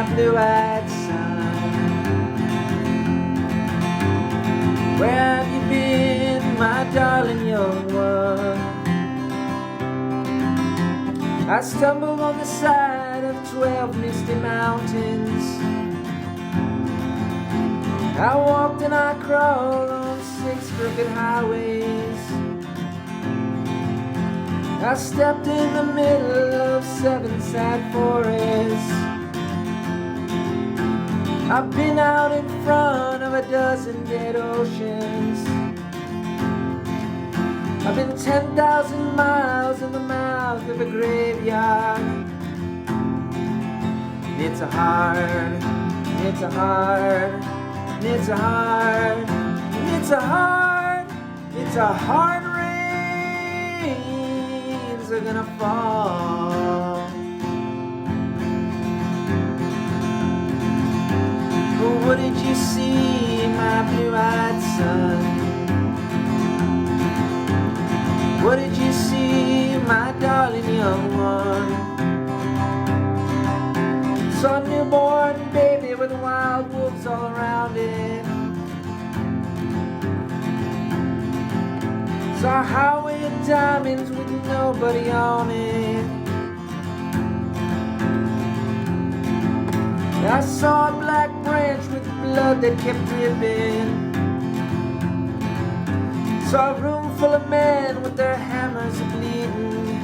my blue-eyed son? Where have you been, my darling young one? I stumbled on the side of 12 misty mountains. I walked and I crawled on 6 crooked highways. I stepped in the middle of 7 sad forests. I've been out in front of a dozen dead oceans. I've been 10,000 miles in the mouth of a graveyard. It's a hard, it's a hard, it's a hard, it's a hard, it's a hard rains are gonna fall. Oh, what did you see, my blue-eyed son? What did you see, my darling young one? Saw a newborn baby with wild wolves all around it. Saw a highway of diamonds with nobody on it. I saw a black branch with blood that kept dripping. Saw a room full of men with their hammers bleeding.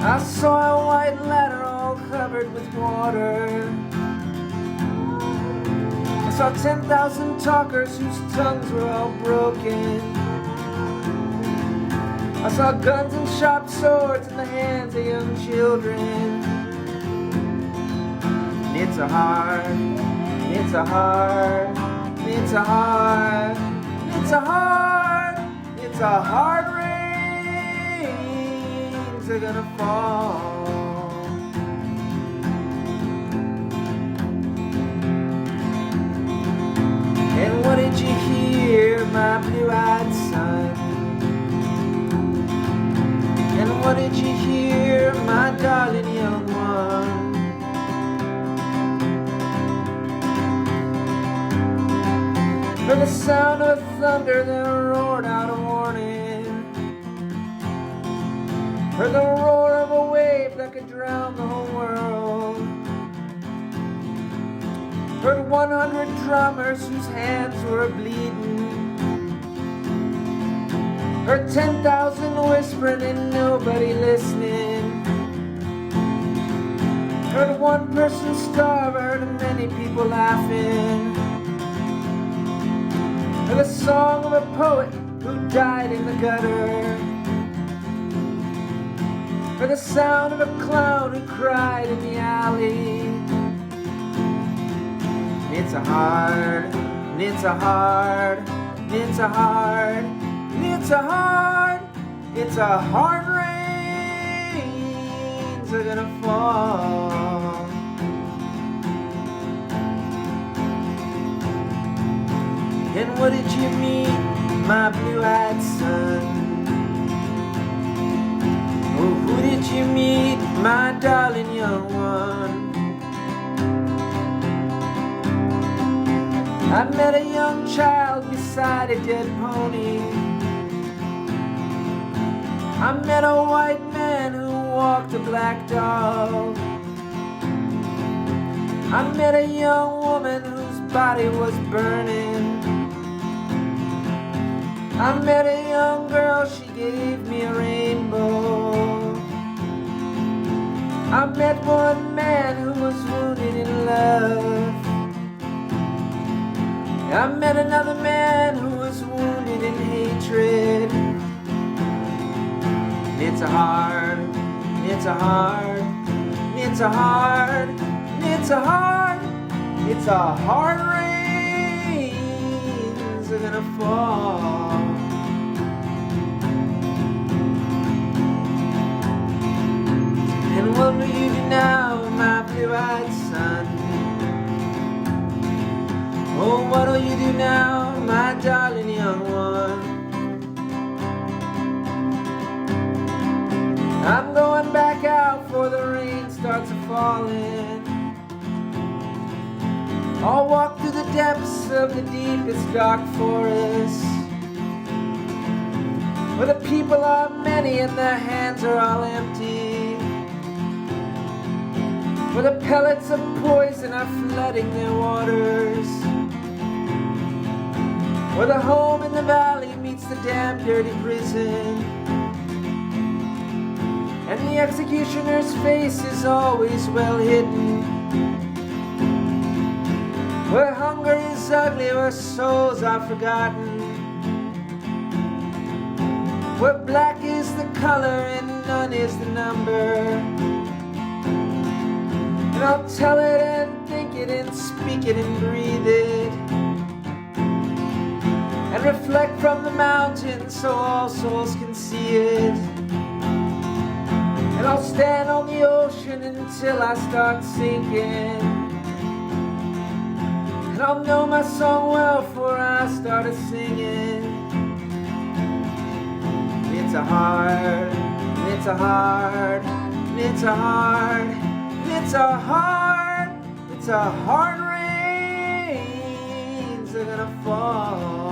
I saw a white ladder all covered with water. I saw 10,000 talkers whose tongues were all broken. I saw guns and sharp swords in the hands of young children. It's a hard, it's a hard, it's a hard, it's a hard, it's a hard rains are gonna fall. And what did you hear, my blue-eyed son? And what did you hear, my darling young one? Heard the sound of thunder that roared out a warning. Heard the roar of a wave that could drown the whole world. Heard 100 drummers whose hands were bleeding. Heard 10,000 whispering and nobody listening. Heard one person starve, heard many people laughing. Heard the song of a poet who died in the gutter. Heard the sound of a clown who cried in the alley. It's a hard, it's a hard, it's a hard, it's a hard, it's a hard rains are gonna fall. And what did you meet, my blue-eyed son? Oh, who did you meet, my darling young one? I met a young child beside a dead pony. I met a white man who walked a black dog. I met a young woman whose body was burning. I met a young girl, she gave me a rainbow. I met one man who was wounded in love. I met another man who was wounded in hatred. It's a hard, it's a hard, it's a hard, it's a hard, it's a hard rains are gonna fall. And what will you do now, my blue-eyed son? Oh, what will you do now, my darling young one? I'm going back out before the rain starts to fall falling. I'll walk through the depths of the deepest dark forests, where the people are many and their hands are all empty, where the pellets of poison are flooding their waters, where the home in the valley meets the damn dirty prison, and the executioner's face is always well hidden, where hunger is ugly, where souls are forgotten, where black is the color and none is the number. And I'll tell it and think it and speak it and breathe it, and reflect from the mountains so all souls can see it. And I'll stand on the ocean until I start sinking, and I'll know my song well before I started singing. It's a hard, it's a hard, it's a hard, it's a hard, it's a hard rains are gonna fall.